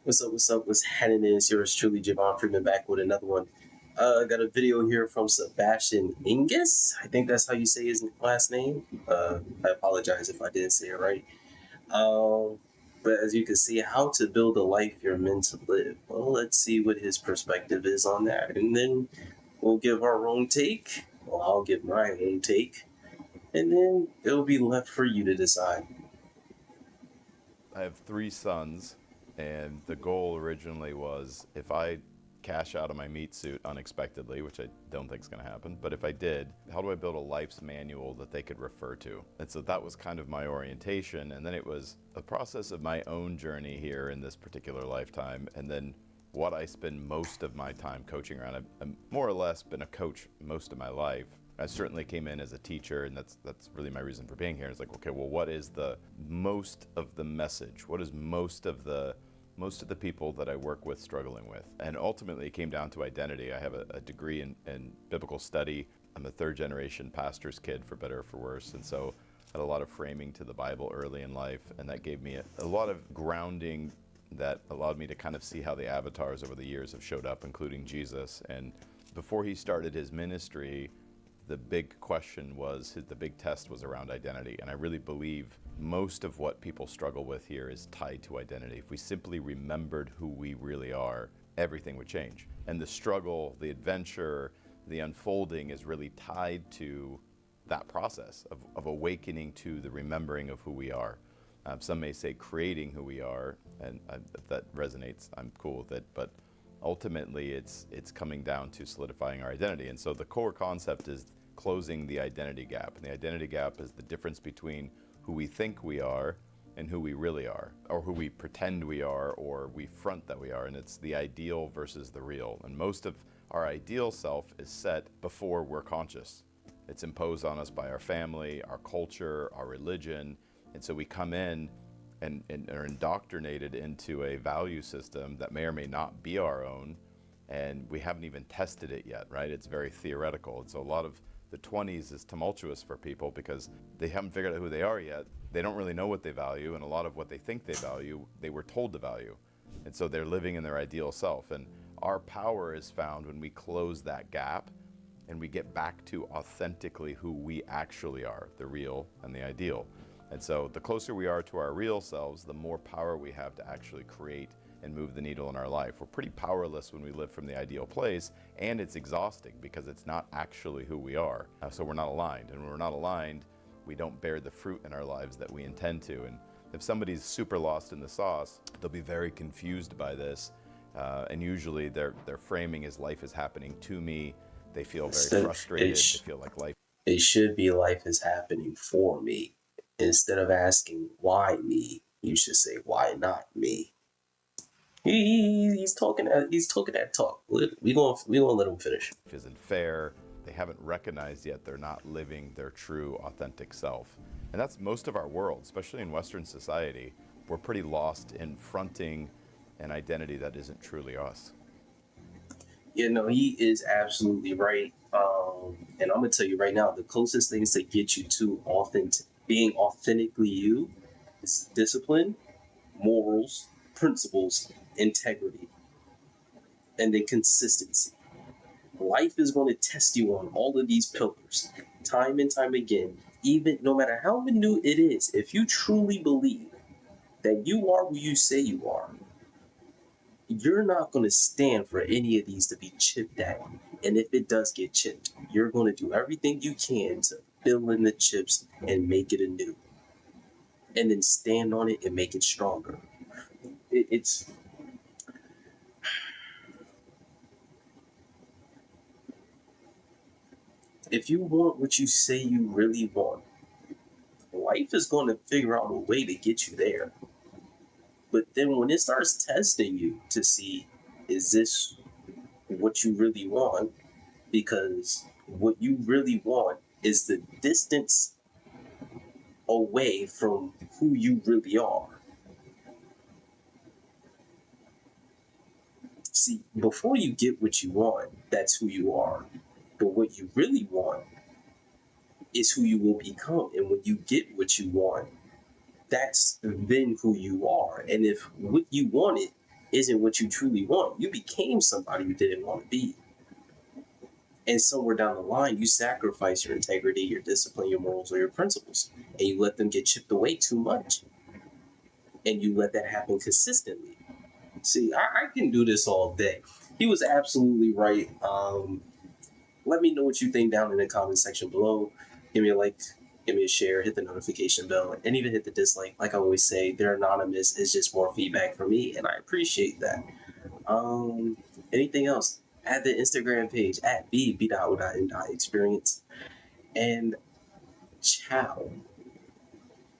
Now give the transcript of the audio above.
What's up? What's up? What's happening? It's yours truly, Javon Freeman, back with another one. I got a video here from Sebastian Ingus. I think that's how you say his last name. I apologize if I didn't say it right. Um, but as you can see, how to build a life you're meant to live. Well, let's see what his perspective is on that, and then we'll give our own take. Well, I'll give my own take, and then it'll be left for you to decide. I have three sons, and the goal originally was if I cash out of my meat suit unexpectedly, which I don't think is going to happen, but if I did, how do I build a life's manual that they could refer to? And so that was kind of my orientation. And then it was a process of my own journey here in this particular lifetime. And then what I spend most of my time coaching around. I've more or less been a coach most of my life. I certainly came in as a teacher, and that's really my reason for being here. It's like, okay, well, what is the most of the message? What is most of the people that I work with struggling with? And ultimately, it came down to identity. I have a degree in biblical study. I'm a third generation pastor's kid, for better or for worse, and so I had a lot of framing to the Bible early in life, and that gave me a lot of grounding that allowed me to kind of see how the avatars over the years have showed up, including Jesus. And before he started his ministry, the big question was, the big test was around identity. And I really believe most of what people struggle with here is tied to identity. If we simply remembered who we really are, everything would change. And the struggle, the adventure, the unfolding is really tied to that process of awakening to the remembering of who we are. Some may say creating who we are, and if that resonates, I'm cool with it. But ultimately, it's coming down to solidifying our identity. And so the core concept is closing the identity gap. And the identity gap is the difference between who we think we are and who we really are, or who we pretend we are, or we front that we are. And it's the ideal versus the real. And most of our ideal self is set before we're conscious. It's imposed on us by our family, our culture, our religion. And so we come in and are indoctrinated into a value system that may or may not be our own, and we haven't even tested it yet, right? It's very theoretical. And so a lot of the 20s is tumultuous for people because they haven't figured out who they are yet. They don't really know what they value, and a lot of what they think they value, they were told to value. And so they're living in their ideal self. And our power is found when we close that gap and we get back to authentically who we actually are, the real and the ideal. And so the closer we are to our real selves, the more power we have to actually create and move the needle in our life. We're pretty powerless when we live from the ideal place, and it's exhausting because it's not actually who we are. So we're not aligned, and when we're not aligned, we don't bear the fruit in our lives that we intend to. And if somebody's super lost in the sauce, they'll be very confused by this, and usually their framing is life is happening to me. They feel very Instead, frustrated. They feel like life. it should be life is happening for me. Instead of asking why me, you should say why not me. He's talking that talk. We gonna let him finish. Isn't fair. They haven't recognized yet they're not living their true authentic self. And that's most of our world, especially in Western society. We're pretty lost in fronting an identity that isn't truly us. Yeah, no, he is absolutely right. And I'm gonna tell you right now, the closest things to get you to being authentically you is discipline, morals, principles, integrity, and then consistency. Life is going to test you on all of these pillars, time and time again. Even no matter how minute it is, if you truly believe that you are who you say you are, you're not going to stand for any of these to be chipped at. And if it does get chipped, you're going to do everything you can to fill in the chips and make it anew. And then stand on it and make it stronger. It's if you want what you say you really want, life is going to figure out a way to get you there. But then when it starts testing you to see, is this what you really want? Because what you really want is the distance away from who you really are. See, before you get what you want, that's who you are. But what you really want is who you will become. And when you get what you want, that's then who you are. And if what you wanted isn't what you truly want. You became somebody you didn't want to be. And somewhere down the line, you sacrifice your integrity, your discipline, your morals, or your principles, and you let them get chipped away too much. And you let that happen consistently. See, I can do this all day. He was absolutely right. Let me know what you think down in the comment section below. Give me a like, give me a share, hit the notification bell, and even hit the dislike. Like I always say, they're anonymous. It's just more feedback for me, and I appreciate that. Um, Anything else? Add the Instagram page at b.o.n.experience. And ciao.